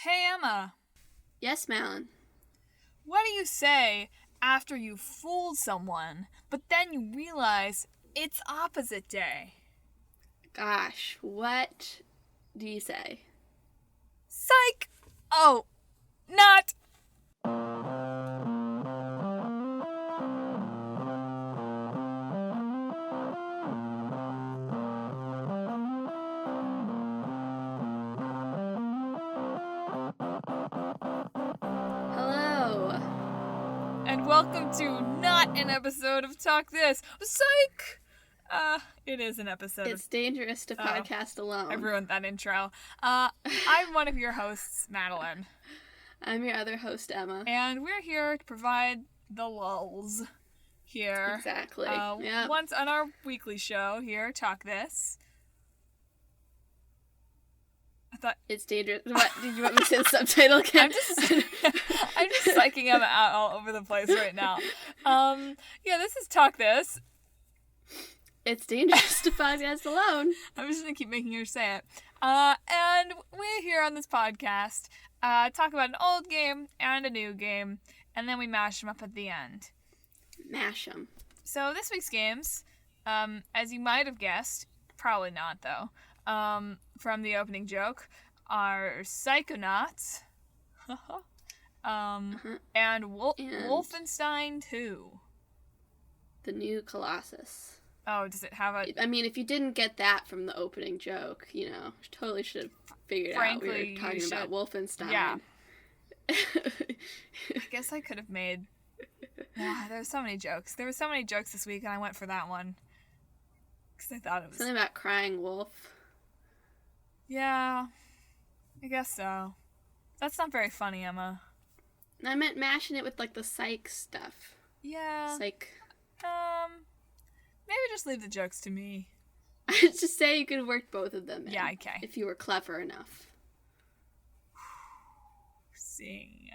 Hey Emma, Yes, Madelyn. what do you say after you've fooled someone, but then you realize it's opposite day? Gosh, what do you say? Psych! Oh, not! Hello. And welcome to not an episode of Talk This. Psych! It is an episode It's dangerous to podcast alone. I ruined that intro. I'm one of your hosts, Madelyn. I'm your other host, Emma. And we're here to provide the lulls here. Exactly. Yeah. Once on our weekly show here, Talk This. I thought It's dangerous. What? Did you want me to say the subtitle again? I'm just psyching Emma out all over the place right now. This is Talk This. It's dangerous to podcast alone. I'm just going to keep making her say it. And we're here on this podcast, talk about an old game and a new game, and then we mash them up at the end. Mash them. So this week's games, as you might have guessed, probably not though, from the opening joke, are Psychonauts and Wolfenstein II. The new Colossus. Oh, does it have a... I mean, if you didn't get that from the opening joke, totally should have figured out we were talking about Wolfenstein. Yeah. I guess I could have made... there were so many jokes. There were so many jokes this week, and I went for that one. Because I thought it was... Something about crying wolf. Yeah, I guess so. That's not very funny, Emma. I meant mashing it with, the psych stuff. Yeah. Psych. Maybe just leave the jokes to me. I was just say you could work both of them in. Yeah, okay. If you were clever enough. Sing.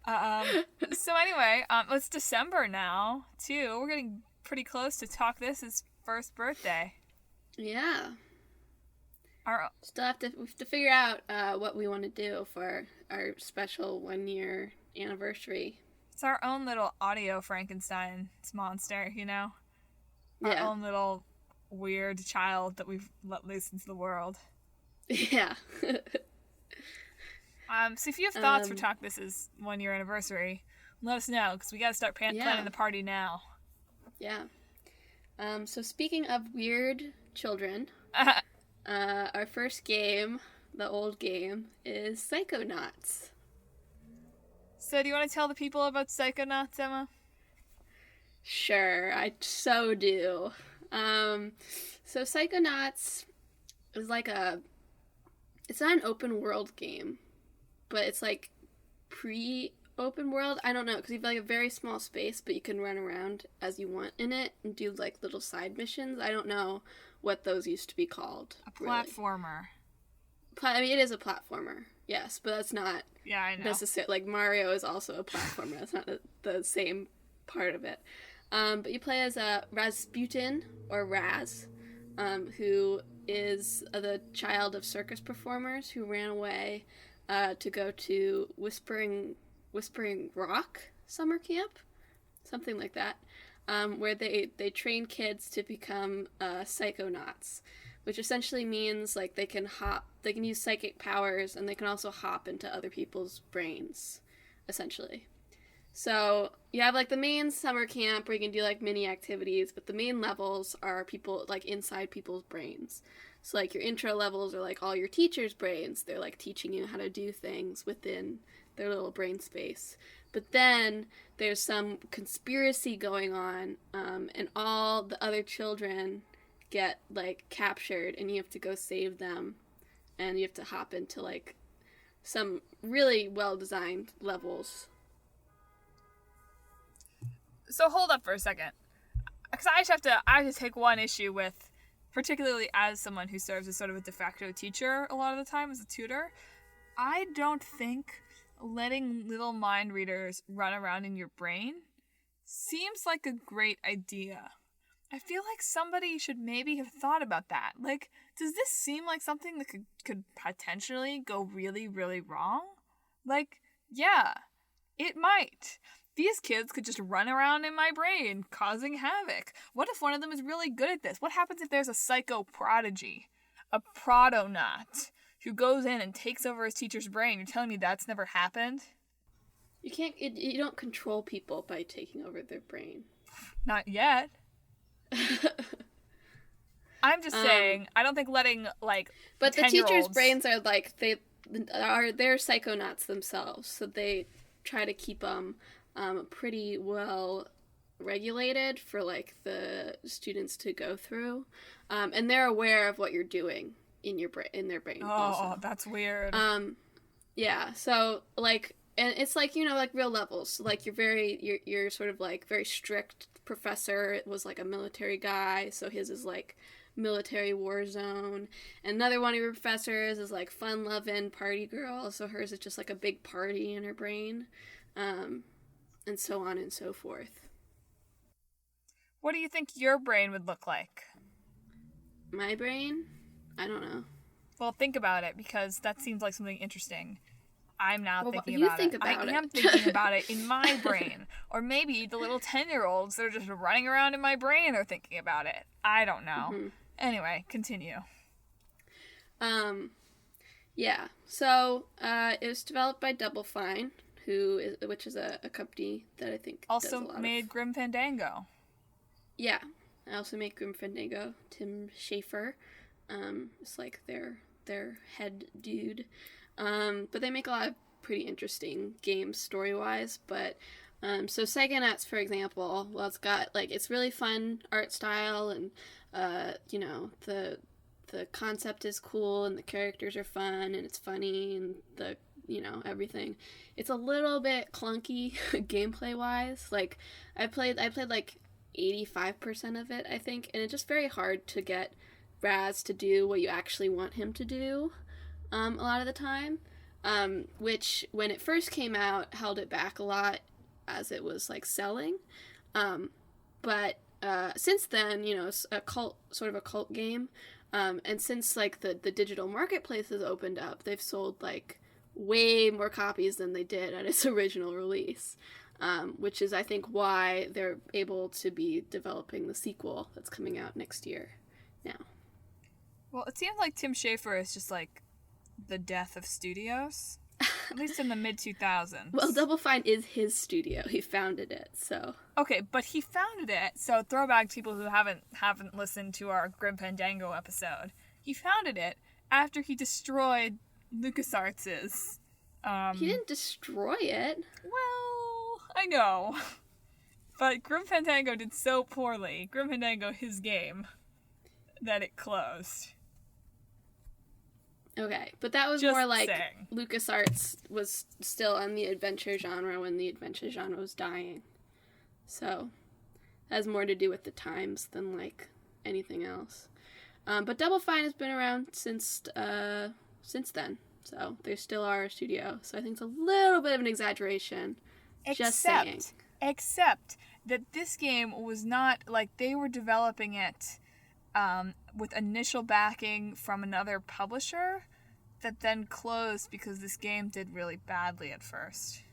So anyway, it's December now, too. We're getting pretty close to Talk This's first birthday. Yeah. We have to figure out what we want to do for our special 1-year anniversary. It's our own little audio Frankenstein's monster, Our own little weird child that we've let loose into the world. Yeah. So if you have thoughts for Talk This's 1-year anniversary, let us know, because we got to start planning the party now. Yeah. So speaking of weird children, our first game, the old game, is Psychonauts. So do you want to tell the people about Psychonauts, Emma? Sure, I so do. So Psychonauts is it's not an open world game, but it's pre-open world. I don't know, because you have a very small space, but you can run around as you want in it and do little side missions. I don't know what those used to be called. A platformer. Really. I mean, it is a platformer, yes, but that's not necessarily. Mario is also a platformer. That's not the same part of it. But you play as Rasputin, or Raz, who is the child of circus performers who ran away to go to Whispering Rock summer camp, something like that, where they train kids to become psychonauts, which essentially means they can use psychic powers, and they can also hop into other people's brains, essentially. So you have the main summer camp where you can do mini activities, but the main levels are people inside people's brains. So your intro levels are all your teachers' brains. They're teaching you how to do things within their little brain space. But then there's some conspiracy going on, and all the other children get captured, and you have to go save them, and you have to hop into some really well designed levels. So hold up for a second, because I have to take one issue with, particularly as someone who serves as sort of a de facto teacher a lot of the time as a tutor. I don't think letting little mind readers run around in your brain seems like a great idea. I feel like somebody should maybe have thought about that. does this seem like something that could potentially go really, really wrong? Like, yeah, it might. These kids could just run around in my brain, causing havoc. What if one of them is really good at this? What happens if there's a psycho prodigy, a protonaut, who goes in and takes over his teacher's brain? You're telling me that's never happened? You can't. You don't control people by taking over their brain. Not yet. I'm just saying. I don't think letting But the teachers' brains are they're psychonauts themselves, so they try to keep them pretty well regulated for the students to go through, and they're aware of what you're doing in their brain. Oh, also. That's weird. Yeah. So and it's real levels. You're sort of very strict professor. It was a military guy, so his is military war zone. And another one of your professors is fun-loving party girl, so hers is just a big party in her brain, and so on and so forth. What do you think your brain would look like? My brain? I don't know. Well, think about it, because that seems like something interesting. I'm now thinking you about think it. About I it. am thinking about it in my brain. Or maybe the little 10-year-olds that are just running around in my brain are thinking about it. I don't know. Mm-hmm. Anyway, continue. Yeah. So, it was developed by Double Fine, which is a company that I think also made Grim Fandango. Yeah. I also make Grim Fandango. Tim Schafer. It's their head dude. But they make a lot of pretty interesting games story-wise. But, so Psychonauts, for example, well, it's got, it's really fun art style, and, the concept is cool, and the characters are fun, and it's funny, and everything. It's a little bit clunky gameplay-wise. I played 85% of it, I think, and it's just very hard to get Raz to do what you actually want him to do a lot of the time, which when it first came out held it back a lot as it was selling, but since then, it's a cult game, and since the digital marketplace has opened up, they've sold way more copies than they did at its original release, which is I think why they're able to be developing the sequel that's coming out next year now. Well, it seems like Tim Schafer is just the death of studios, at least in the mid-2000s. Well, Double Fine is his studio. He founded it, so. Okay, but he founded it, so throwback to people who haven't listened to our Grim Fandango episode. He founded it after he destroyed LucasArts'. He didn't destroy it. Well, I know. But Grim Fandango did so poorly, Grim Fandango, his game, that it closed. Okay, but that was just more saying. LucasArts was still on the adventure genre when the adventure genre was dying. So, that has more to do with the times than, anything else. But Double Fine has been around since then. So, they still are a studio. So, I think it's a little bit of an exaggeration. Just saying. Except that this game was not, they were developing it with initial backing from another publisher that then closed because this game did really badly at first.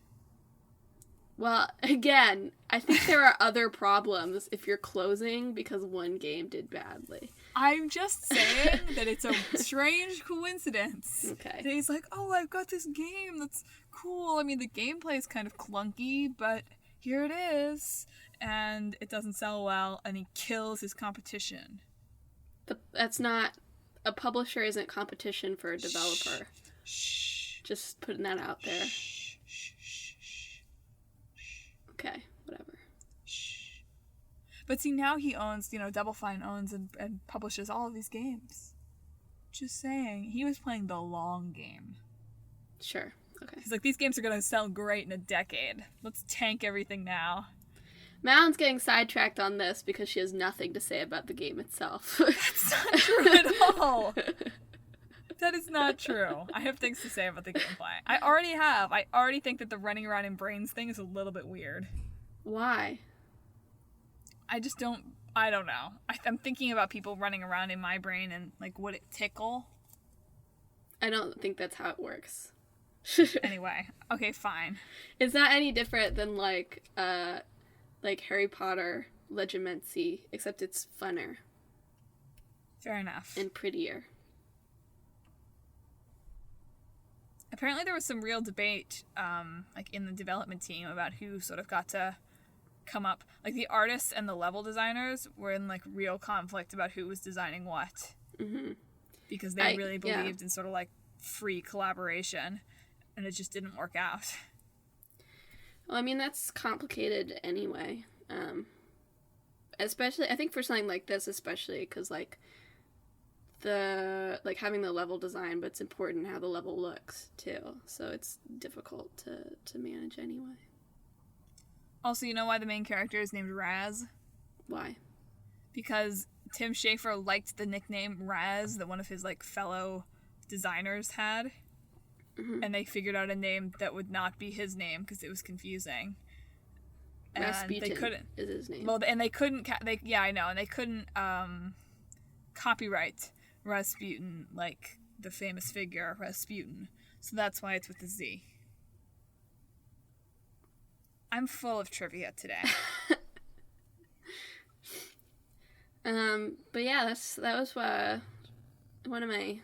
Well, again, I think there are other problems if you're closing because one game did badly. I'm just saying that it's a strange coincidence. Okay. That he's oh, I've got this game that's cool. I mean, the gameplay is kind of clunky, but here it is. And it doesn't sell well, and he kills his competition. But that's not... A publisher isn't competition for a developer. Shh. Just putting that out there. Shh. Okay, whatever. Shh. But see, now he owns, Double Fine owns and publishes all of these games. Just saying. He was playing the long game. Sure. Okay. He's these games are going to sell great in a decade. Let's tank everything now. Madelyn's getting sidetracked on this because she has nothing to say about the game itself. That's not true at all. That is not true. I have things to say about the gameplay. I already think that the running around in brains thing is a little bit weird. Why? I just don't I don't know. I'm thinking about people running around in my brain and, like, would it tickle? I don't think that's how it works. Anyway, okay, fine. It's not any different than, like Harry Potter Legionmency, except it's funner. Fair enough. And prettier. Apparently there was some real debate, like, in the development team about who sort of got to come up. Like, the artists and the level designers were in, like, real conflict about who was designing what. Mm-hmm. Because they really believed in sort of, like, free collaboration, and it just didn't work out. Well, I mean, that's complicated anyway. Especially, I think for something like this, especially, because, like, having the level design, but it's important how the level looks, too. So it's difficult to manage anyway. Also, you know why the main character is named Raz? Why? Because Tim Schafer liked the nickname Raz that one of his, like, fellow designers had. Mm-hmm. And they figured out a name that would not be his name because it was confusing. Rasputin is his name. Well, and they couldn't... I know. And they couldn't copyright Rasputin, like the famous figure Rasputin. So that's why it's with a Z. I'm full of trivia today. But yeah, that was one of my...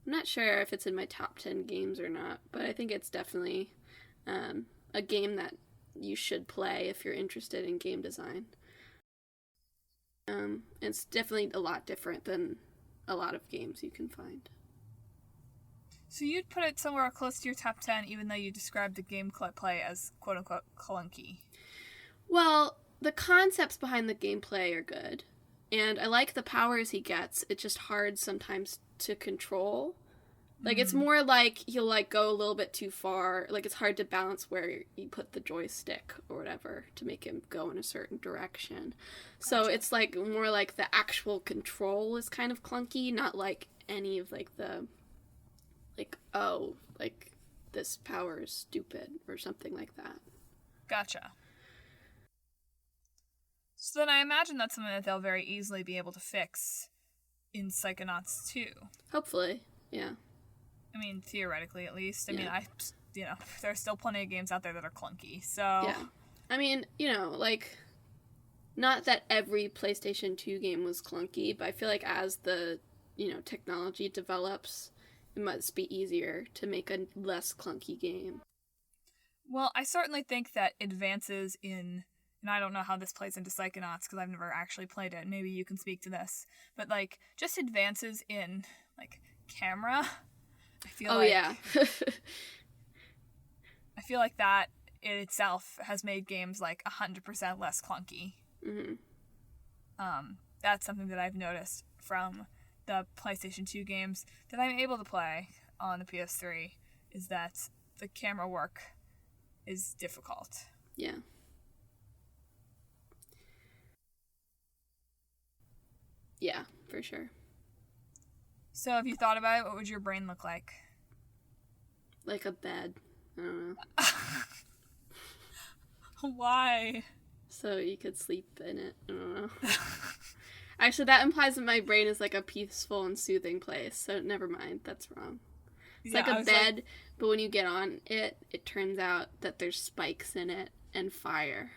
I'm not sure if it's in my top 10 games or not, but I think it's definitely a game that you should play if you're interested in game design. It's definitely a lot different than a lot of games you can find. So you'd put it somewhere close to your top 10, even though you described the gameplay as quote-unquote clunky. Well, the concepts behind the gameplay are good, and I like the powers he gets. It's just hard sometimes to control. Like, it's more like he'll, like, go a little bit too far. Like, it's hard to balance where you put the joystick or whatever to make him go in a certain direction. Gotcha. So it's, like, more like the actual control is kind of clunky, not, like, any of, like, the, like, oh, like, this power is stupid or something like that. Gotcha. So then I imagine that's something that they'll very easily be able to fix in Psychonauts 2. Hopefully, yeah. I mean, theoretically, at least. I mean, there's still plenty of games out there that are clunky, so... Yeah. I mean, like, not that every PlayStation 2 game was clunky, but I feel like as the, technology develops, it must be easier to make a less clunky game. Well, I certainly think that advances in... And I don't know how this plays into Psychonauts, because I've never actually played it. Maybe you can speak to this. But, like, just advances in, like, camera... I feel yeah. I feel like that in itself has made games like 100% less clunky. Mm-hmm. That's something that I've noticed from the PlayStation 2 games that I'm able to play on the PS3 is that the camera work is difficult. Yeah. Yeah, for sure. So have you thought about it? What would your brain look like? Like a bed. I don't know. Why? So you could sleep in it. I don't know. Actually, that implies that my brain is like a peaceful and soothing place. So never mind. That's wrong. It's like a bed, but when you get on it, it turns out that there's spikes in it and fire.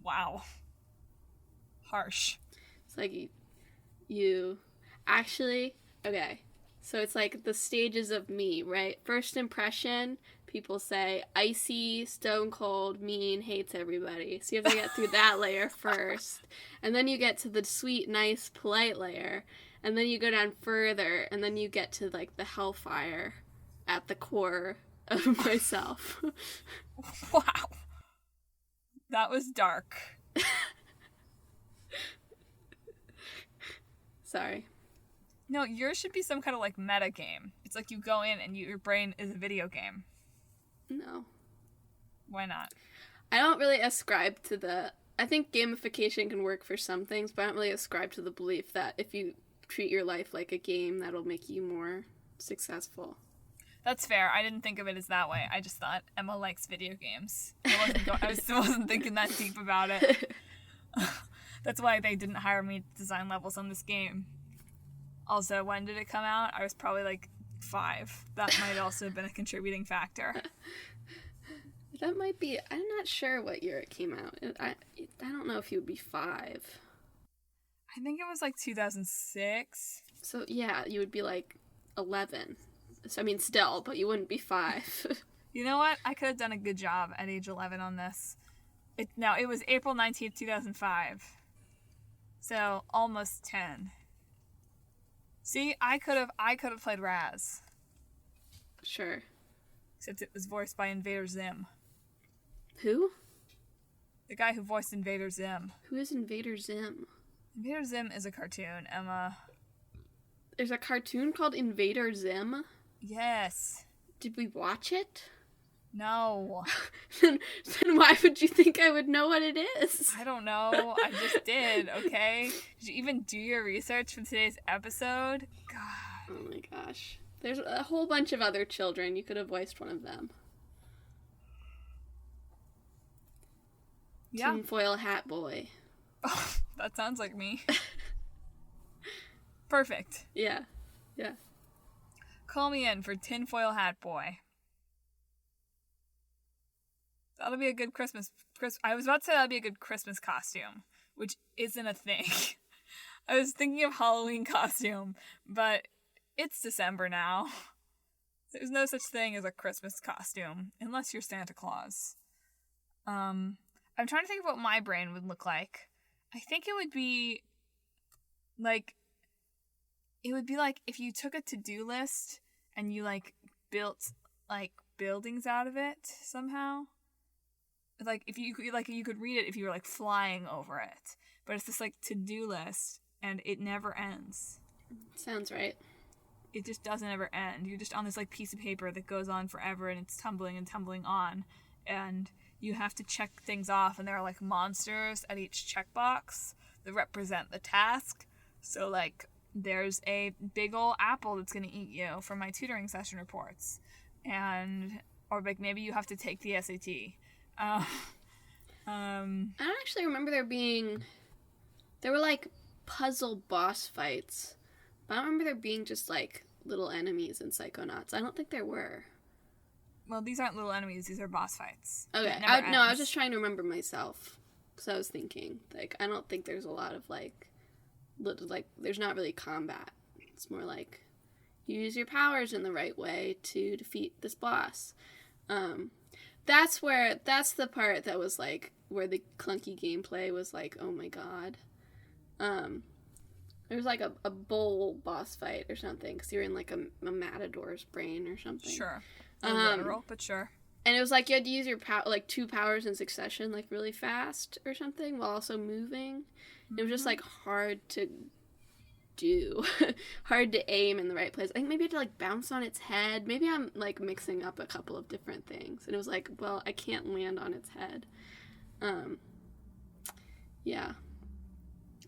Wow. Harsh. It's like you actually, okay, so it's like the stages of me, right? First impression, people say icy, stone cold, mean, hates everybody. So you have to get through that layer first. And then you get to the sweet, nice, polite layer. And then you go down further, and then you get to, like, the hellfire at the core of myself. Wow. That was dark. Sorry. No, yours should be some kind of, like, meta game. It's like you go in and your brain is a video game. No. Why not? I don't really ascribe to the... I think gamification can work for some things, but I don't really ascribe to the belief that if you treat your life like a game, that'll make you more successful. That's fair. I didn't think of it as that way. I just thought Emma likes video games. I wasn't thinking that deep about it. That's why they didn't hire me to design levels on this game. Also, when did it come out? I was probably like 5. That might also have been a contributing factor. That might be... I'm not sure what year it came out. I don't know if you would be 5. I think it was like 2006. So, yeah, you would be like 11. So, I mean, still, but you wouldn't be 5. You know what? I could have done a good job at age 11 on this. It was April 19th, 2005. So, almost 10. See, I could have played Raz. Sure. Except it was voiced by Invader Zim. Who? The guy who voiced Invader Zim. Who is Invader Zim? Invader Zim is a cartoon, Emma. There's a cartoon called Invader Zim? Yes. Did we watch it? No. Then why would you think I would know what it is? I don't know. I just did, okay? Did you even do your research for today's episode? God. Oh my gosh. There's a whole bunch of other children. You could have voiced one of them. Yeah. Tinfoil Hat Boy. Oh, that sounds like me. Perfect. Yeah. Yeah. Call me in for Tinfoil Hat Boy. That'll be a good Christmas. I was about to say that'd be a good Christmas costume, which isn't a thing. I was thinking of Halloween costume, but it's December now. There's no such thing as a Christmas costume, unless you're Santa Claus. I'm trying to think of what my brain would look like. I think it would be like if you took a to-do list and you like built like buildings out of it somehow. Like if you could read it if you were like flying over it, but it's this like to-do list and it never ends. Sounds right. It just doesn't ever end. You're just on this like piece of paper that goes on forever and it's tumbling and tumbling on, and you have to check things off, and there are like monsters at each checkbox that represent the task. So like there's a big ol' apple that's gonna eat you for my tutoring session reports, or like maybe you have to take the SAT. I don't actually remember there were like puzzle boss fights, but I don't remember there being just like little enemies in Psychonauts. I don't think there were. Well, these aren't little enemies, these are boss fights. Okay, I was just trying to remember myself, because I was thinking, like, I don't think there's a lot of like, there's not really combat. It's more like, you use your powers in the right way to defeat this boss. That's the part that was like, where the clunky gameplay was like, oh my god. There was like a bowl boss fight or something, because you're in like a matador's brain or something. Sure. Literal, but sure. And it was like you had to use your like 2 powers in succession, like really fast or something, while also moving. Mm-hmm. It was just like hard to do, hard to aim in the right place. I think maybe you had to like bounce on its head. Maybe I'm like mixing up a couple of different things, and it was like, well, I can't land on its head. Yeah,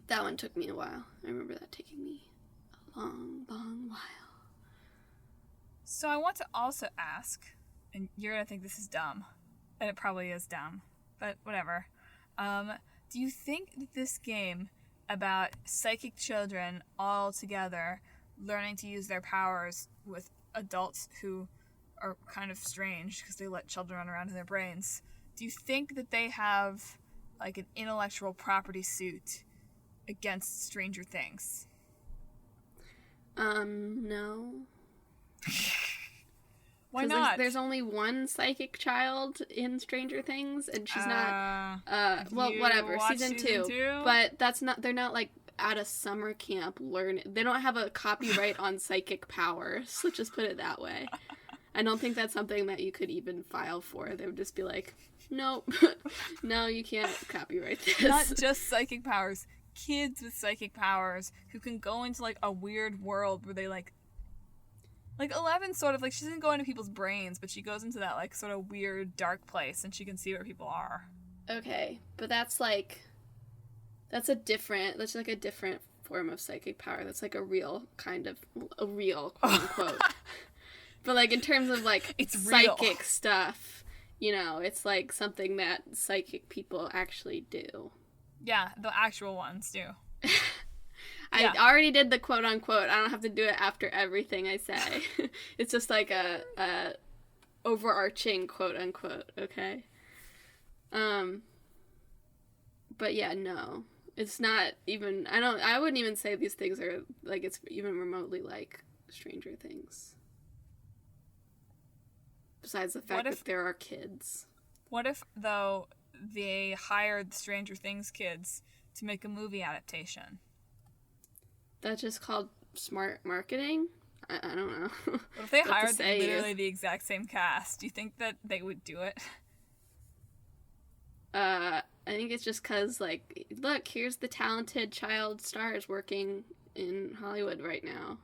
that one took me a while. I remember that taking me a long, long while. So I want to also ask, and you're gonna think this is dumb, and it probably is dumb, but whatever. Do you think that this game about psychic children all together learning to use their powers with adults who are kind of strange because they let children run around in their brains, do you think that they have like an intellectual property suit against Stranger Things? No. Why not? There's only one psychic child in Stranger Things, and she's not. Well, whatever. Season two. But that's not. They're not like at a summer camp learning. They don't have a copyright on psychic powers. Let's just put it that way. I don't think that's something that you could even file for. They would just be like, nope, no, you can't copyright this. Not just psychic powers. Kids with psychic powers who can go into like a weird world where they like 11 sort of like, she doesn't go into people's brains, but she goes into that like sort of weird dark place and she can see where people are. Okay, but that's like a different form of psychic power. That's like a real quote unquote But, like, in terms of, like, it's psychic real. stuff, you know, it's, like, something that psychic people actually do. Yeah, the actual ones do. I already did the quote-unquote. I don't have to do it after everything I say. It's just, like, a overarching quote-unquote, okay? But, yeah, no. It's not even... I wouldn't even say these things are, like, it's even remotely like Stranger Things. Besides the fact that there are kids. What if, though, they hired Stranger Things kids to make a movie adaptation? That's just called smart marketing? I don't know. What if they hired literally the exact same cast? Do you think that they would do it? I think it's just because, like, look, here's the talented child stars working in Hollywood right now.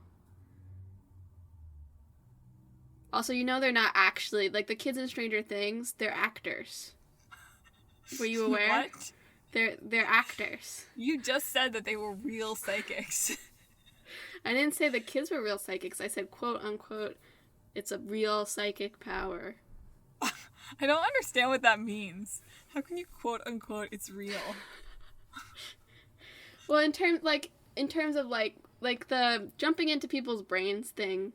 Also, you know they're not actually, like, the kids in Stranger Things, they're actors. Were you aware? What? They're actors. You just said that they were real psychics. I didn't say the kids were real psychics. I said, quote, unquote, it's a real psychic power. I don't understand what that means. How can you quote, unquote, it's real? Well, in terms of, like, the jumping into people's brains thing,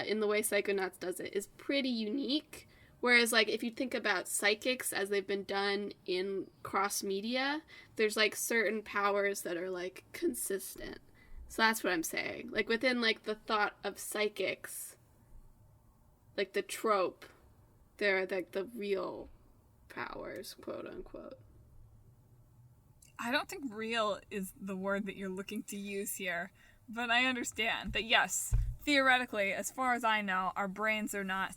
in the way Psychonauts does it, is pretty unique. Whereas, like, if you think about psychics as they've been done in cross-media, there's, like, certain powers that are, like, consistent. So that's what I'm saying. Like, within, like, the thought of psychics, like, the trope, they're, like, the real powers, quote-unquote. I don't think real is the word that you're looking to use here, but I understand that, yes, theoretically, as far as I know, our brains are not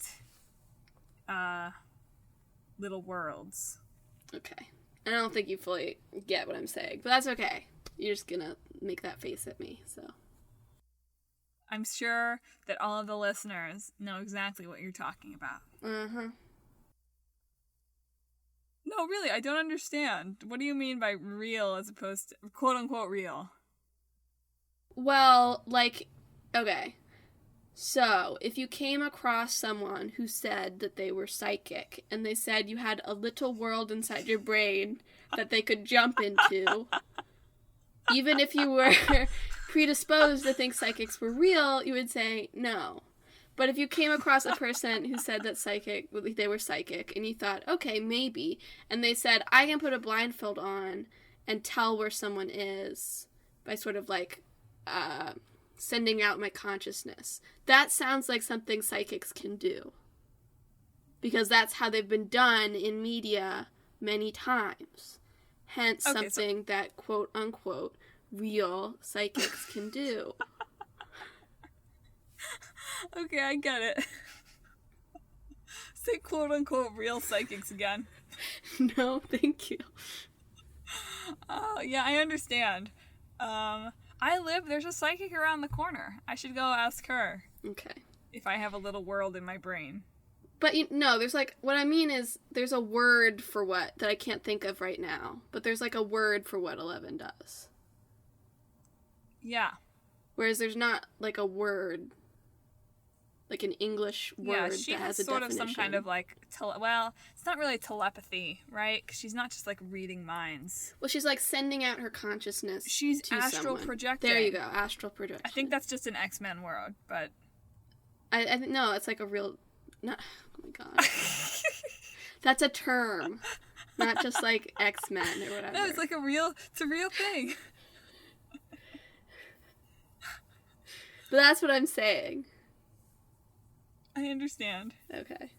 little worlds. Okay. I don't think you fully get what I'm saying, but that's okay. You're just gonna make that face at me, so. I'm sure that all of the listeners know exactly what you're talking about. Uh-huh. No, really, I don't understand. What do you mean by real as opposed to quote-unquote real? Well, like, okay. So, if you came across someone who said that they were psychic, and they said you had a little world inside your brain that they could jump into, even if you were predisposed to think psychics were real, you would say no. But if you came across a person who said that they were psychic, and you thought, okay, maybe, and they said, I can put a blindfold on and tell where someone is by sort of, like, sending out my consciousness. That sounds like something psychics can do. Because that's how they've been done in media many times. Hence, something that, quote-unquote, real psychics can do. Okay, I get it. Say quote-unquote real psychics again. No, thank you. Oh, yeah, I understand. There's a psychic around the corner. I should go ask her. Okay. If I have a little world in my brain. But, no, there's, like, what I mean is, there's a word for what that I can't think of right now. But there's, like, a word for what 11 does. Yeah. Whereas there's not, like, a word, like an English word that has a definition. Yeah, she has sort of some kind of, like, it's not really telepathy, right? Because she's not just, like, reading minds. Well, she's, like, sending out her consciousness She's to astral someone. projecting. There you go, astral projection. I think that's just an X-Men word, but... I think, no, it's, like, a real... No, oh, my God. That's a term. Not just, like, X-Men or whatever. No, it's, like, it's a real thing. But that's what I'm saying. I understand. Okay.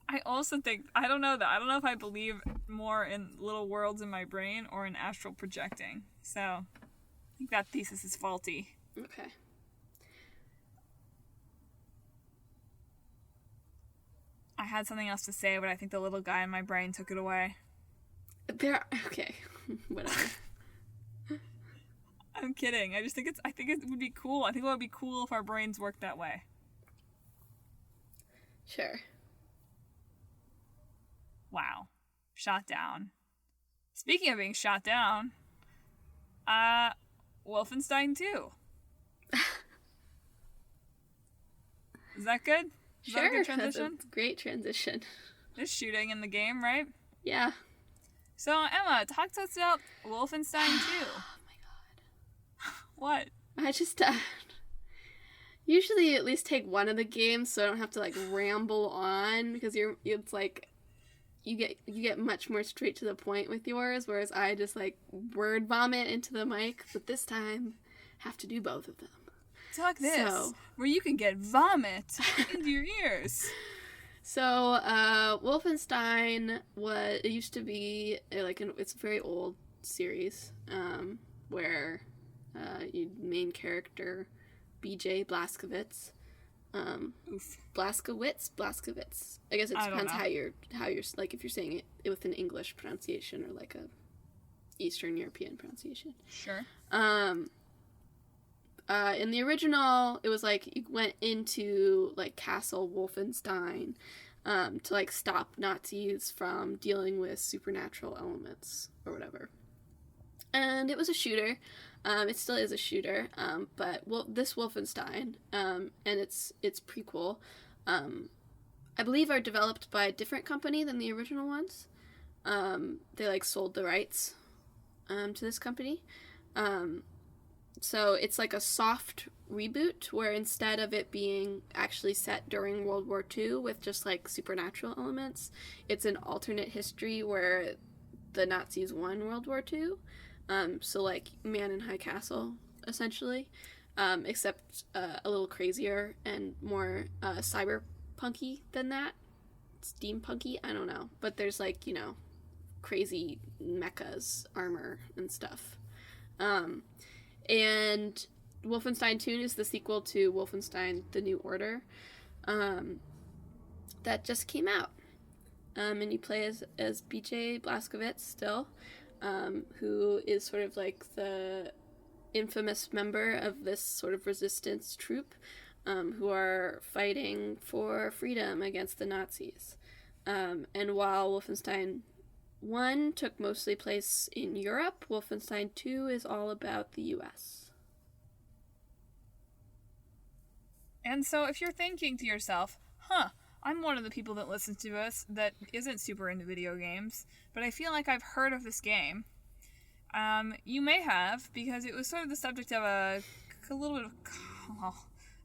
I also think, I don't know if I believe more in little worlds in my brain or in astral projecting. So, I think that thesis is faulty. Okay. I had something else to say, but I think the little guy in my brain took it away. Okay. Whatever. I'm kidding. I think it would be cool. I think it would be cool if our brains worked that way. Sure. Wow. Shot down. Speaking of being shot down, Wolfenstein II. Is that good? Is that a good transition? That's a great transition. There's shooting in the game, right? Yeah. So, Emma, talk to us about Wolfenstein 2. Oh my god. What? I just, usually at least take one of the games so I don't have to, like, ramble on, because it's like, you get much more straight to the point with yours, whereas I just, like, word vomit into the mic, but this time, have to do both of them. Talk this, where you can get vomit into your ears. So, Wolfenstein it used to be, it's a very old series, where, main character, BJ Blazkowicz, Blazkowicz. I guess it depends how you're, like, if you're saying it with an English pronunciation or, like, a Eastern European pronunciation. Sure. In the original, it was like you went into like Castle Wolfenstein to like stop Nazis from dealing with supernatural elements or whatever. And it was a shooter. It still is a shooter. But this Wolfenstein and its prequel, I believe, are developed by a different company than the original ones. They like sold the rights to this company. So it's like a soft reboot where instead of it being actually set during World War II with just like supernatural elements, it's an alternate history where the Nazis won World War II. So like Man in High Castle, essentially, except a little crazier and more cyberpunky than that. Steampunky, I don't know. But there's like, crazy mechas, armor, and stuff. And Wolfenstein 2 is the sequel to Wolfenstein The New Order that just came out. And you play as BJ Blazkowicz still, who is sort of like the infamous member of this sort of resistance troop who are fighting for freedom against the Nazis. And while Wolfenstein 1 took mostly place in Europe, Wolfenstein 2 is all about the US. And so if you're thinking to yourself, I'm one of the people that listens to us that isn't super into video games, but I feel like I've heard of this game. You may have, because it was sort of the subject of a little bit of,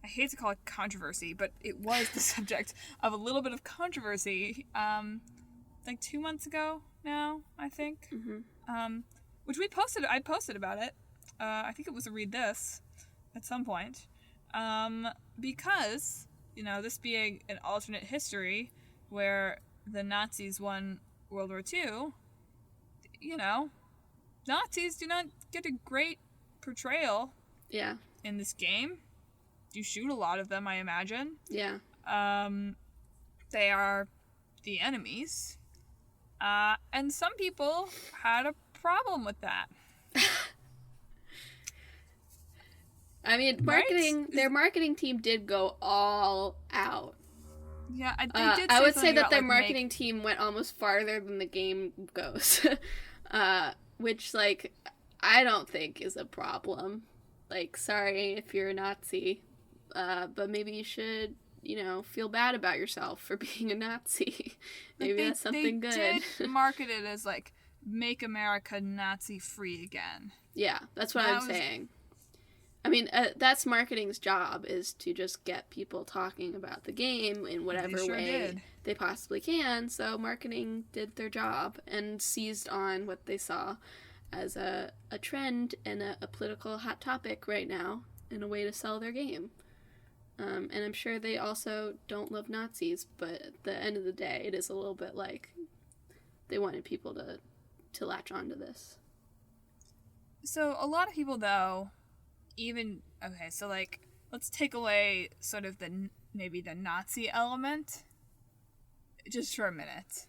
I hate to call it controversy, but it was the subject of a little bit of controversy, like 2 months ago now, I think. Mm-hmm. Which I posted about it. I think it was a Read This at some point. Because, this being an alternate history where the Nazis won World War II, Nazis do not get a great portrayal in this game. You shoot a lot of them, I imagine. Yeah. They are the enemies. And some people had a problem with that. I mean, their marketing team did go all out. Yeah, they did say I would say that about, their marketing team went almost farther than the game goes. Which, like, I don't think is a problem. Like, sorry if you're a Nazi, but maybe you should, feel bad about yourself for being a Nazi. Maybe that's something good. They did market it as, like, make America Nazi-free again. Yeah, that's what I'm saying. I mean, that's marketing's job, is to just get people talking about the game in whatever way they possibly can. So marketing did their job and seized on what they saw as a trend and a political hot topic right now and a way to sell their game. And I'm sure they also don't love Nazis, but at the end of the day, it is a little bit like they wanted people to latch onto this. So a lot of people, though, so like, let's take away sort of maybe the Nazi element just for a minute.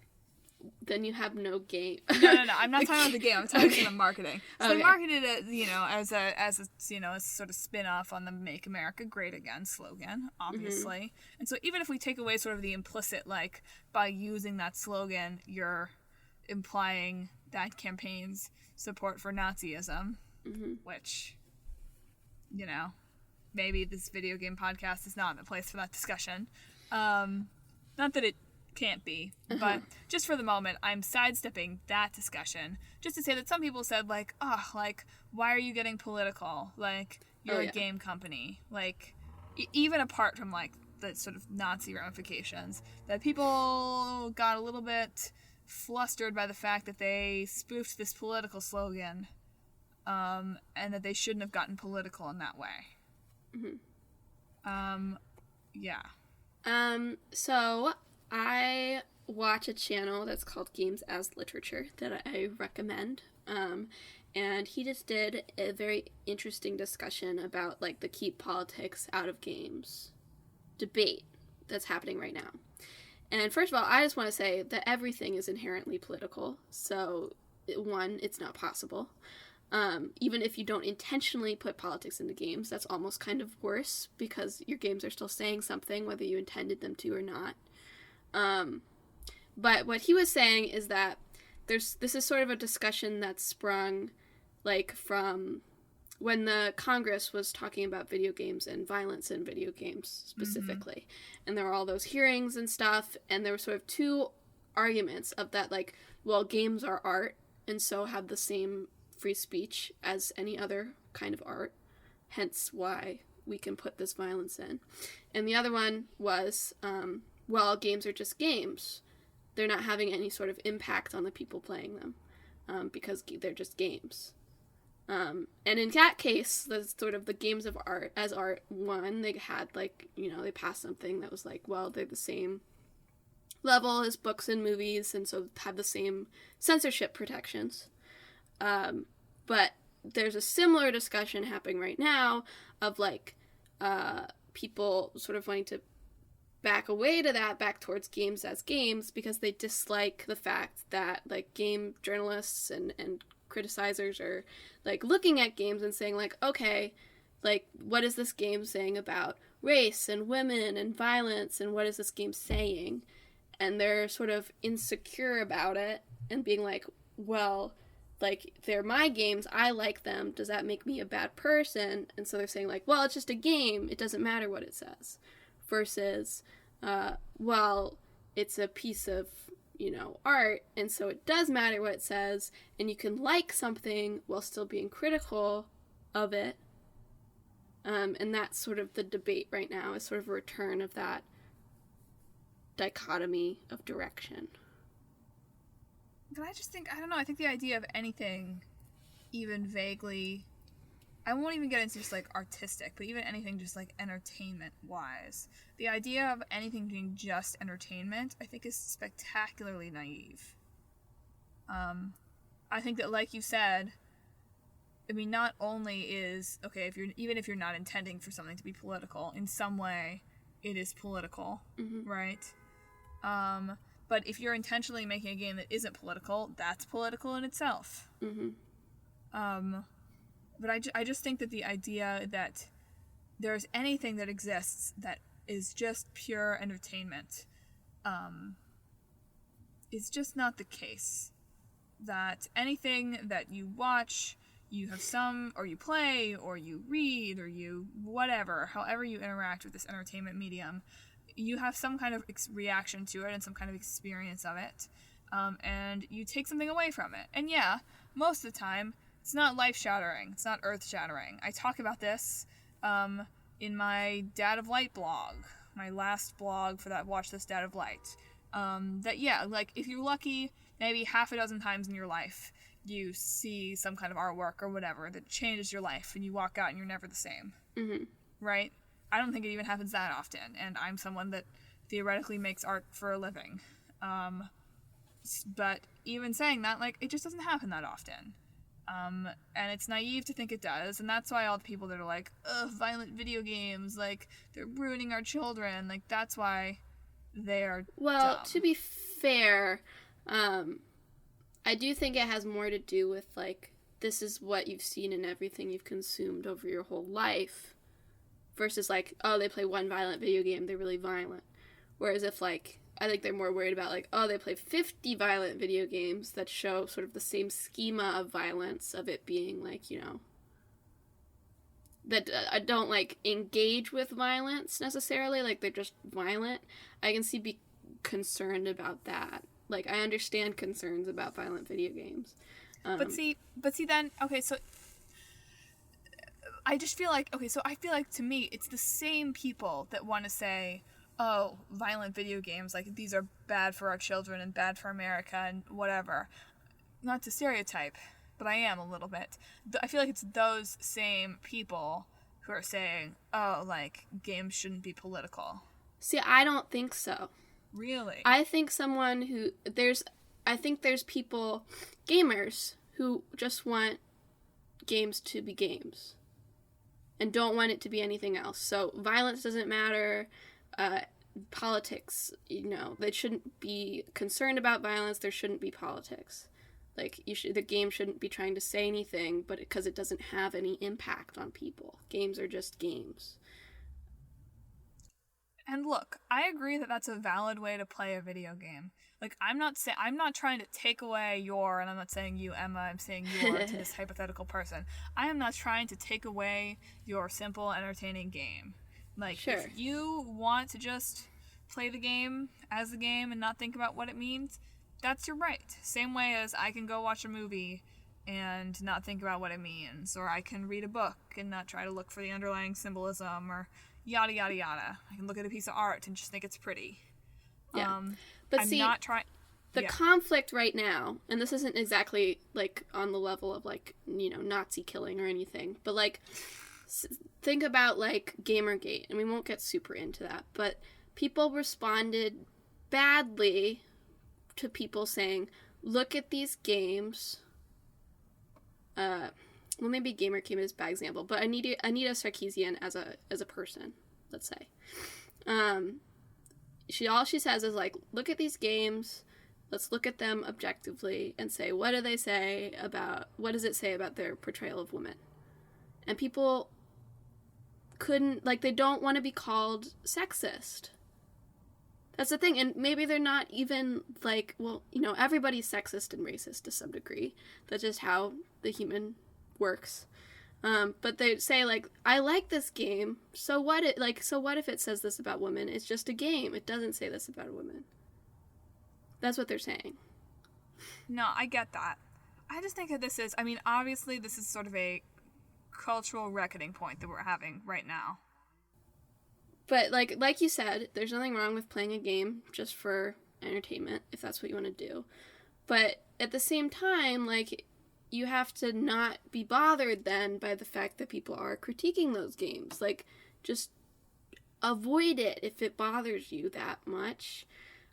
Then you have no game. No, I'm not talking about the game. I'm talking about the marketing. So they marketed it, as a sort of spin-off on the Make America Great Again slogan, obviously. Mm-hmm. And so even if we take away sort of the implicit, like, by using that slogan, you're implying that campaign's support for Nazism, which, maybe this video game podcast is not the place for that discussion. Not that it can't be, but just for the moment, I'm sidestepping that discussion just to say that some people said, like, oh, like, why are you getting political? Like, you're a game company. Like, even apart from, like, the sort of Nazi ramifications, that people got a little bit flustered by the fact that they spoofed this political slogan, and that they shouldn't have gotten political in that way. Yeah. So I watch a channel that's called Games as Literature that I recommend. And he just did a very interesting discussion about, like, the keep politics out of games debate that's happening right now. And first of all, I just want to say that everything is inherently political. So, one, it's not possible. Even if you don't intentionally put politics into games, that's almost kind of worse because your games are still saying something, whether you intended them to or not. But what he was saying is that this is sort of a discussion that sprung, like, from when the Congress was talking about video games and violence in video games specifically. And there were all those hearings and stuff, and there were sort of two arguments of that, like, well, games are art, and so have the same free speech as any other kind of art, hence why we can put this violence in. And the other one was, well, games are just games. They're not having any sort of impact on the people playing them, because they're just games. And in that case, the sort of the games of art, as art, one, they had, like, you know, they passed something that was like, well, they're the same level as books and movies, and so have the same censorship protections. But there's a similar discussion happening right now of, like, people sort of wanting to back away to that, back towards games as games, because they dislike the fact that, like, game journalists and criticizers are, like, looking at games and saying, like, okay, like, what is this game saying about race and women and violence, and what is this game saying? And they're sort of insecure about it and being like, well, like, they're my games, I like them, does that make me a bad person? And so they're saying, like, well, it's just a game, it doesn't matter what it says. Versus, well, it's a piece of, you know, art, and so it does matter what it says, and you can like something while still being critical of it. And that's sort of the debate right now, is sort of a return of that dichotomy of direction. But I just think, I don't know, I think the idea of anything even vaguely, I won't even get into just, like, artistic, but even anything just, like, entertainment-wise. The idea of anything being just entertainment, I think, is spectacularly naive. I think that, like you said, I mean, not only is, okay, even if you're not intending for something to be political, in some way, it is political, right? But if you're intentionally making a game that isn't political, that's political in itself. But I just think that the idea that there's anything that exists that is just pure entertainment is just not the case. That anything that you watch, you have some, or you play, or you read, or you whatever, however you interact with this entertainment medium, you have some kind of reaction to it and some kind of experience of it, and you take something away from it. And yeah, most of the time, it's not life-shattering. It's not earth-shattering. I talk about this in my Dad of Light blog, my last blog for that Watch This Dad of Light. That, yeah, like, if you're lucky, maybe half a dozen times in your life, you see some kind of artwork or whatever that changes your life, and you walk out and you're never the same. Right? I don't think it even happens that often, and I'm someone that theoretically makes art for a living. But even saying that, like, it just doesn't happen that often. And it's naive to think it does, and that's why all the people that are like, ugh, violent video games, like, they're ruining our children, like, that's why they are Well, dumb. To be fair, I do think it has more to do with, like, this is what you've seen in everything you've consumed over your whole life, versus, like, oh, they play one violent video game, they're really violent. Whereas if, like, I think they're more worried about, like, oh, they play 50 violent video games that show sort of the same schema of violence, of it being, like, you know, that don't like engage with violence necessarily, like they're just violent, I can be concerned about that. Like, I understand concerns about violent video games. But see then, okay, so I just feel like, okay, so I feel like to me, it's the same people that want to say, oh, violent video games, like, these are bad for our children and bad for America and whatever. Not to stereotype, but I am a little bit. I feel like it's those same people who are saying, oh, like, games shouldn't be political. See, I don't think so. Really? I think there's people, gamers, who just want games to be games and don't want it to be anything else. So violence doesn't matter. Politics, they shouldn't be concerned about violence. There shouldn't be politics. Like, the game shouldn't be trying to say anything, but because it doesn't have any impact on people. Games are just games. And look, I agree that that's a valid way to play a video game. Like, I'm not trying to take away and I'm not saying you, Emma, I'm saying you to this hypothetical person. I am not trying to take away your simple, entertaining game. Like, sure. If you want to just play the game as the game and not think about what it means, that's your right. Same way as I can go watch a movie and not think about what it means, or I can read a book and not try to look for the underlying symbolism, or yada yada yada. I can look at a piece of art and just think it's pretty. Yeah. But I'm see, not trying. The conflict right now, and this isn't exactly like on the level of like, Nazi killing or anything, but like, think about like Gamergate, and we won't get super into that, but people responded badly to people saying, look at these games. Well, maybe Gamergate is a bad example, but Anita Sarkeesian as a person, let's say. All she says is like, look at these games, let's look at them objectively and say, what does it say about their portrayal of women? And people they don't want to be called sexist. That's the thing, and maybe they're not even like, well, everybody's sexist and racist to some degree. That's just how the human works. But they say like, I like this game, so what if it says this about women? It's just a game. It doesn't say this about women. That's what they're saying. No, I get that. I just think that obviously this is sort of a cultural reckoning point that we're having right now. But like you said, there's nothing wrong with playing a game just for entertainment, if that's what you want to do. But at the same time, like, you have to not be bothered then by the fact that people are critiquing those games. Like, just avoid it if it bothers you that much.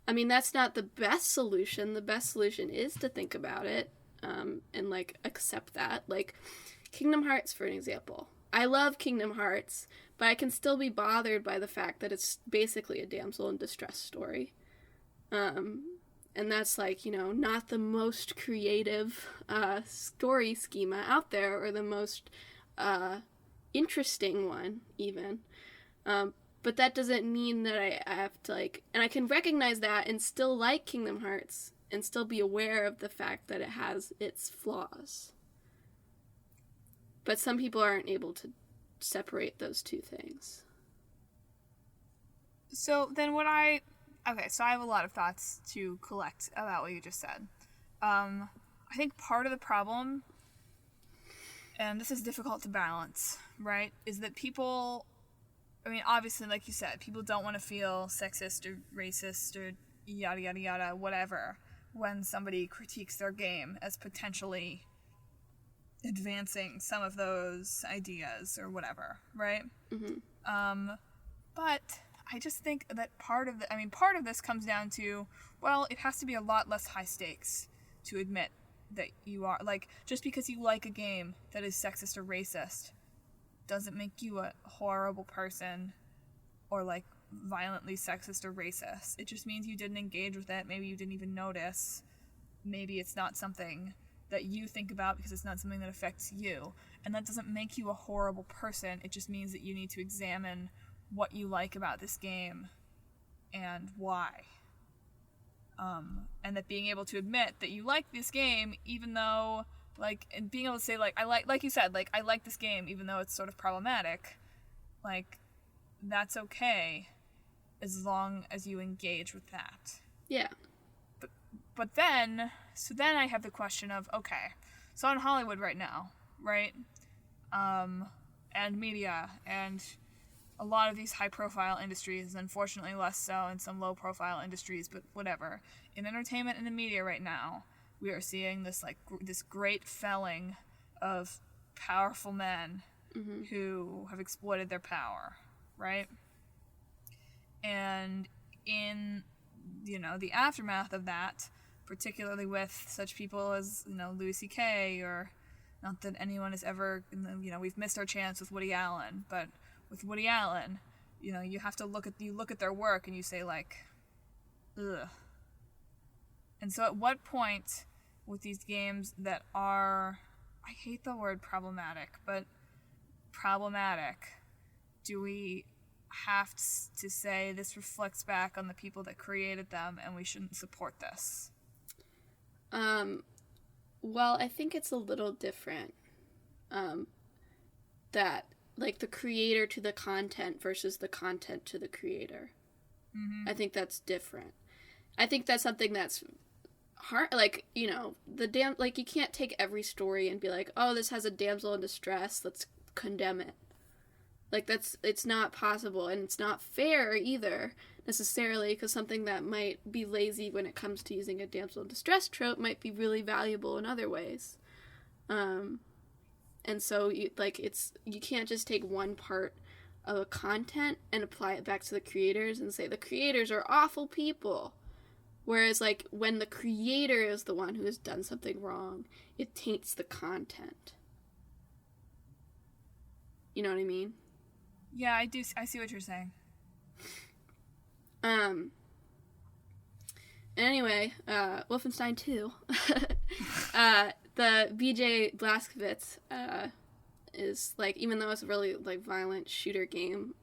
I mean, that's not the best solution. The best solution is to think about it, and like accept that. Like, Kingdom Hearts, for an example. I love Kingdom Hearts, but I can still be bothered by the fact that it's basically a damsel in distress story. And that's like, not the most creative story schema out there, or the most interesting one, even. But that doesn't mean that I have to like, and I can recognize that and still like Kingdom Hearts and still be aware of the fact that it has its flaws. But some people aren't able to separate those two things. So then so I have a lot of thoughts to collect about what you just said. I think part of the problem, and this is difficult to balance, right, is that people, obviously, like you said, people don't want to feel sexist or racist or yada yada yada, whatever, when somebody critiques their game as potentially advancing some of those ideas or whatever, right? Mm-hmm. But I just think that part of this comes down to, well, it has to be a lot less high stakes to admit that you are, like, just because you like a game that is sexist or racist doesn't make you a horrible person or, like, violently sexist or racist. It just means you didn't engage with it. Maybe you didn't even notice. Maybe it's not something that you think about because it's not something that affects you. And that doesn't make you a horrible person. It just means that you need to examine what you like about this game and why. And that being able to admit that you like this game, even though Like, and being able to say, like, like you said, like, I like this game, even though it's sort of problematic. Like, that's okay, as long as you engage with that. Yeah. But then I have the question of, okay, so in Hollywood right now, right? And media, and a lot of these high-profile industries, unfortunately less so in some low-profile industries, but whatever. In entertainment and the media right now, we are seeing this, like, this great felling of powerful men who have exploited their power, right? And in, you know, the aftermath of that, particularly with such people as, you know, Louis C.K., or not that anyone has ever, you know, we've missed our chance with Woody Allen, but with Woody Allen, you know, you have to look at their work and you say, like, ugh. And so at what point with these games that are, I hate the word problematic, but problematic, do we have to say this reflects back on the people that created them and we shouldn't support this? Well, I think it's a little different. That, like, the creator to the content versus the content to the creator. Mm-hmm. I think that's different. I think that's something that's hard, like, you know, like, you can't take every story and be like, oh, this has a damsel in distress, let's condemn it. Like, it's not possible, and it's not fair either, necessarily, because something that might be lazy when it comes to using a damsel in distress trope might be really valuable in other ways. And so, you can't just take one part of a content and apply it back to the creators and say, the creators are awful people. Whereas, like, when the creator is the one who has done something wrong, it taints the content. You know what I mean? Yeah, I do. I see what you're saying. Anyway, Wolfenstein II. The BJ Blazkowicz is, like, even though it's a really, like, violent shooter game,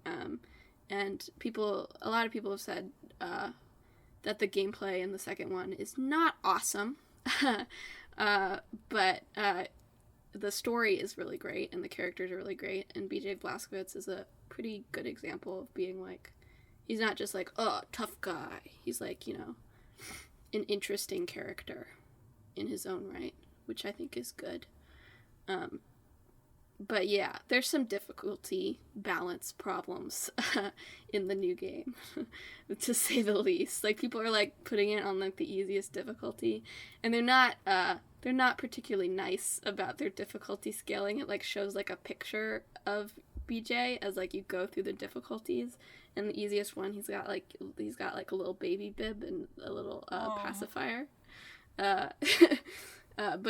and a lot of people have said that the gameplay in the second one is not awesome, but the story is really great, and the characters are really great, and BJ Blazkowicz is a pretty good example of being, like, he's not just like, oh, tough guy. He's, like, you know, an interesting character in his own right, which I think is good. But yeah, there's some difficulty balance problems in the new game, to say the least. Like, people are, like, putting it on, like, the easiest difficulty, and they're not particularly nice about their difficulty scaling. It, like, shows, like, a picture of BJ as, like, you go through the difficulties, and the easiest one, he's got like a little baby bib and a little pacifier. But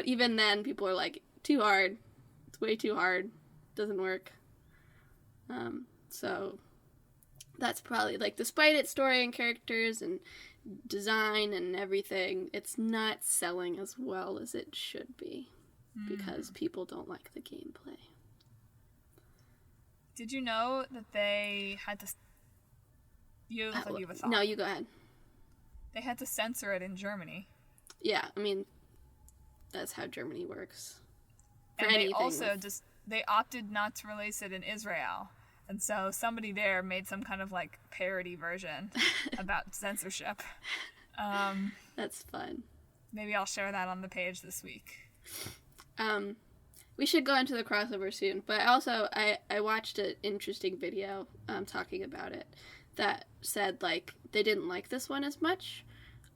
even then, people are like, too hard. It's way too hard. Doesn't work. So that's probably, like, despite its story and characters and design and everything, it's not selling as well as it should be because people don't like the gameplay. Did you know that they had to... You look like you have a thought. No, you go ahead. They had to censor it in Germany. Yeah, I mean, that's how Germany works. And they also they opted not to release it in Israel. And so somebody there made some kind of, like, parody version about censorship. That's fun. Maybe I'll share that on the page this week. We should go into the crossover soon, but also I watched an interesting video talking about it that said, like, they didn't like this one as much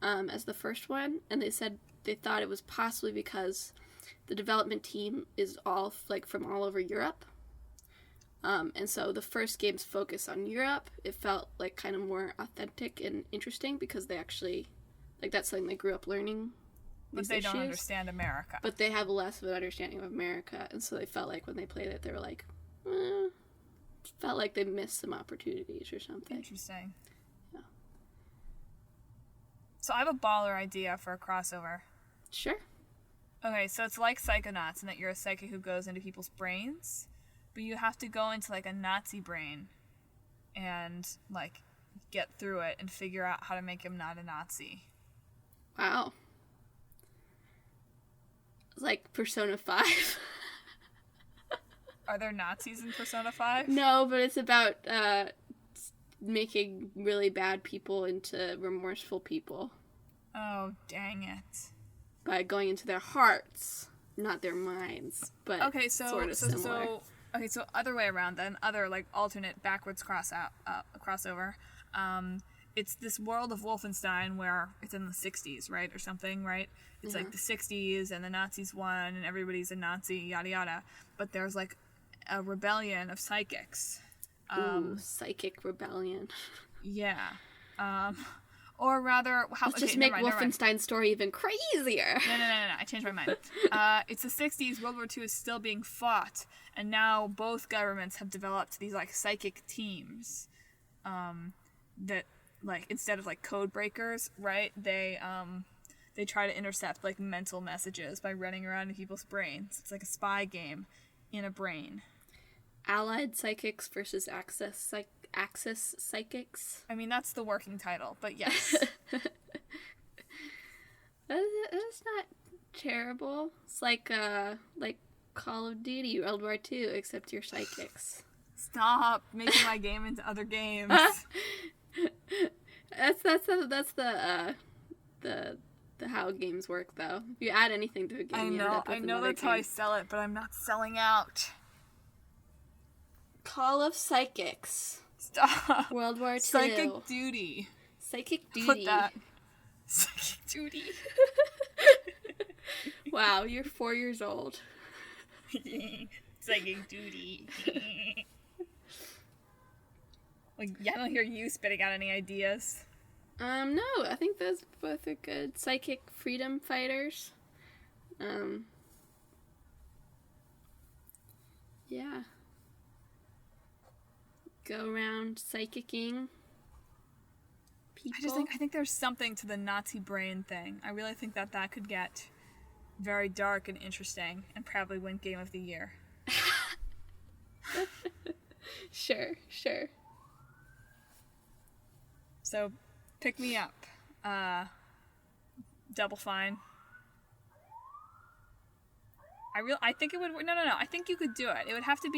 as the first one, and they said they thought it was possibly because the development team is all, like, from all over Europe, and so the first game's focus on Europe, it felt like kind of more authentic and interesting because they actually, like, that's something they grew up learning. But they don't understand America. But they have less of an understanding of America, and so they felt like when they played it, they were like, felt like they missed some opportunities or something. Interesting. Yeah. So I have a baller idea for a crossover. Sure. Okay, so it's like Psychonauts in that you're a psychic who goes into people's brains, but you have to go into, like, a Nazi brain and, like, get through it and figure out how to make him not a Nazi. Wow. like Persona 5. Are there Nazis in Persona 5? No, but it's about making really bad people into remorseful people. Oh, dang it. By going into their hearts, not their minds, but sort of similar. So other way around then, other like alternate backwards crossover. It's this world of Wolfenstein where it's in the 60s, right, or something, right? It's like the 60s and the Nazis won and everybody's a Nazi, yada yada. But there's like a rebellion of psychics. Psychic rebellion. Yeah. Or rather, let's just make Wolfenstein's story even crazier. No. I changed my mind. It's the 60s. World War II is still being fought, and now both governments have developed these like psychic teams, that like instead of like code breakers, right? They try to intercept like mental messages by running around in people's brains. It's like a spy game in a brain. Allied psychics versus Axis psychics. I mean, that's the working title, but yes. That's not terrible. It's like Call of Duty World War II, except you're psychics. Stop making my game into other games. That's the how games work, though. If you add anything to a game, I know that's how I sell it, but I'm not selling out. Call of Psychics. Stop. World War II. Psychic Duty. Psychic Duty. Put that. Psychic Duty. Wow, you're 4 years old. Psychic Duty. Like, I don't hear you spitting out any ideas. No, I think those both are good. Psychic freedom fighters. Yeah. Go around psychicking people. I think there's something to the Nazi brain thing. I really think that could get very dark and interesting and probably win Game of the Year. Sure. So, pick me up. Double Fine. I think it would. No. I think you could do it. It would have to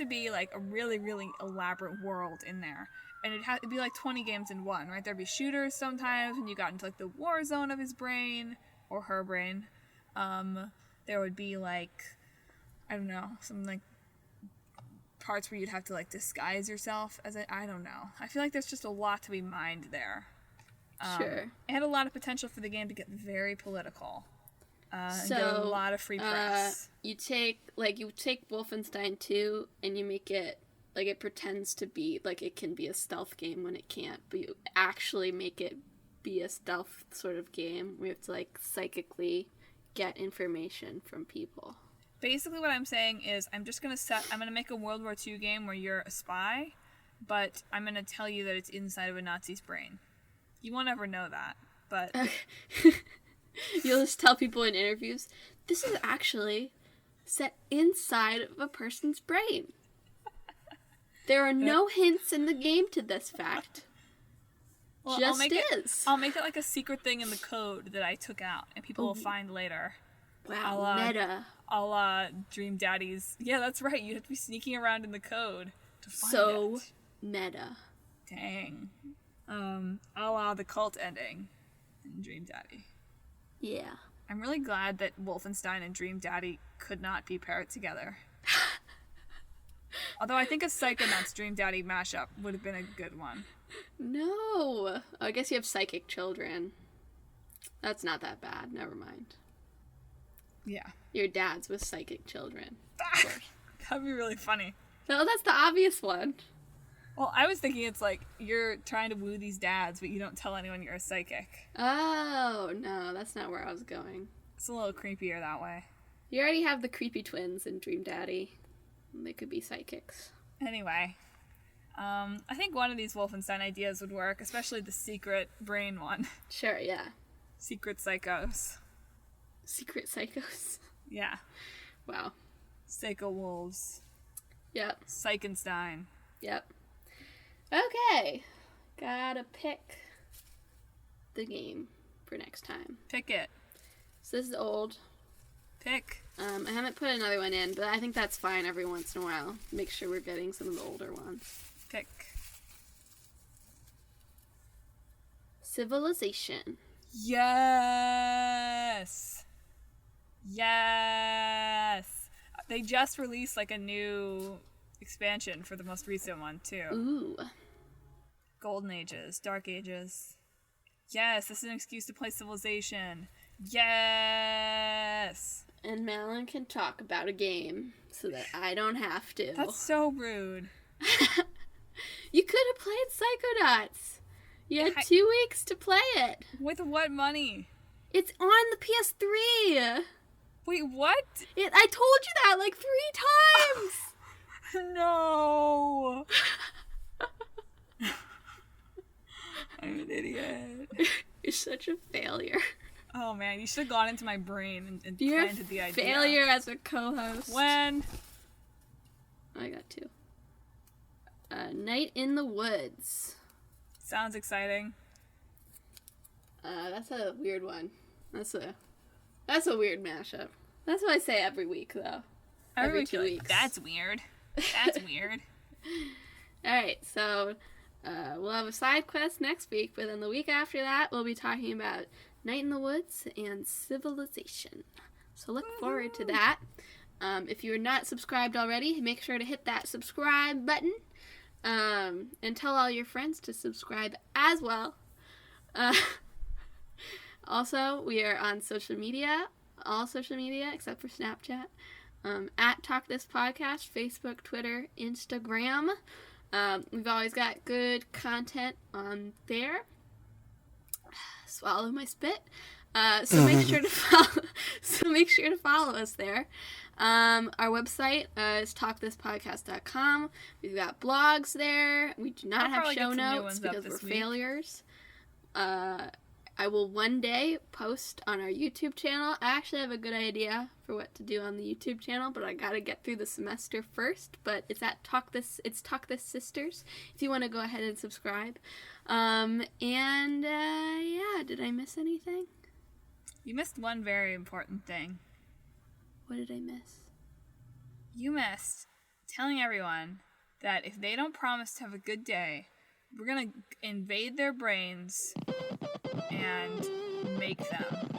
be like a really, really elaborate world in there. And it'd be like 20 games in one, right? There'd be shooters sometimes when you got into like the war zone of his brain or her brain. There would be like, I don't know, some like parts where you'd have to like disguise yourself as I don't know. I feel like there's just a lot to be mined there. Sure. It had a lot of potential for the game to get very political. And get a lot of free press. You take Wolfenstein 2 and you make it like it pretends to be like it can be a stealth game when it can't, but you actually make it be a stealth sort of game where you have to like psychically get information from people. Basically what I'm saying is I'm gonna make a World War II game where you're a spy, but I'm gonna tell you that it's inside of a Nazi's brain. You won't ever know that, but you'll just tell people in interviews, this is actually set inside of a person's brain. There are no hints in the game to this fact. Well, I'll make it like a secret thing in the code that I took out, and people will find later. Wow, meta. A la Dream Daddy's. Yeah, that's right. You have to be sneaking around in the code to find it. Meta. Dang. A la the cult ending in Dream Daddy. Yeah. I'm really glad that Wolfenstein and Dream Daddy could not be paired together. Although I think a Psychonauts Dream Daddy mashup would have been a good one. No. I guess you have psychic children. That's not that bad. Never mind. Yeah. Your dad's with psychic children. That'd be really funny. No, that's the obvious one. Well, I was thinking it's like you're trying to woo these dads, but you don't tell anyone you're a psychic. Oh, no, that's not where I was going. It's a little creepier that way. You already have the creepy twins in Dream Daddy. They could be psychics. Anyway, I think one of these Wolfenstein ideas would work, especially the secret brain one. Sure, yeah. Secret psychos. Secret psychos? Yeah. Wow. Psycho wolves. Yep. Psychenstein. Yep. Okay. Gotta pick the game for next time. Pick it. So this is old. Pick. I haven't put another one in, but I think that's fine every once in a while. Make sure we're getting some of the older ones. Pick. Civilization. Yes! Yes! They just released, like, a new expansion for the most recent one, too. Ooh. Golden Ages. Dark Ages. Yes, this is an excuse to play Civilization. Yes! And Madelyn can talk about a game so that I don't have to. That's so rude. You could have played Psychonauts. You had 2 weeks to play it. With what money? It's on the PS3. Wait, what? I told you that like 3 times. No. I'm an idiot. You're such a failure. Oh man, you should have gone into my brain and You're planted the idea. Failure as a co-host. When? I got 2. Night in the Woods. Sounds exciting. That's a weird one. That's a weird mashup. That's what I say every week, though. Every 2 weeks. That's weird. That's weird. Alright, so we'll have a side quest next week, but then the week after that, we'll be talking about Night in the Woods and Civilization. So look forward to that. If you're not subscribed already, make sure to hit that subscribe button. And tell all your friends to subscribe as well. Also, we are on social media, all social media except for Snapchat. At Talk This Podcast, Facebook, Twitter, Instagram. We've always got good content on there. Swallow my spit. So make sure to follow. So make sure to follow us there. Our website is talkthispodcast.com. We've got blogs there. We do not have show notes because we're failures. I will one day post on our YouTube channel. I actually have a good idea for what to do on the YouTube channel, but I gotta get through the semester first. But it's at Talk This Sisters. If you want to go ahead and subscribe. Yeah, did I miss anything? You missed one very important thing. What did I miss? You missed telling everyone that if they don't promise to have a good day, we're gonna invade their brains and make them.